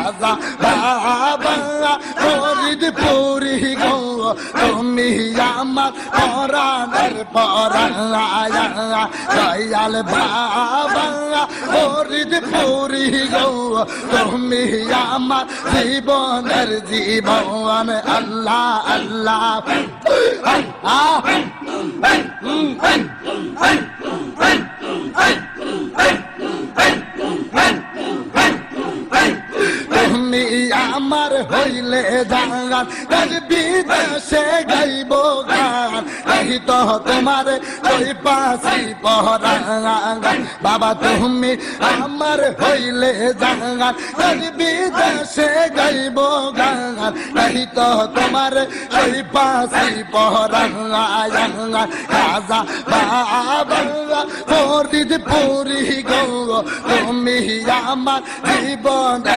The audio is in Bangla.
খাজা বাবা ফরিদপুরি গো তুমি আমার পরাণের পরাণ দয়াল বাবা ফরিদপুরি গো তুমি আমার জীবনের জীবন আল্লাহ আল্লাহ তুমি আমার হইলে গান বিদেশে গাইব গান এই তো তোমার ওই পাশি পহরান বাবা তুমি আমার হইলে গান বিদেশে গাইব গান এই তো তোমার ওই পাশি পহরান খাজা বাবা ফরিদপুরি গো তুমি আমার জীবন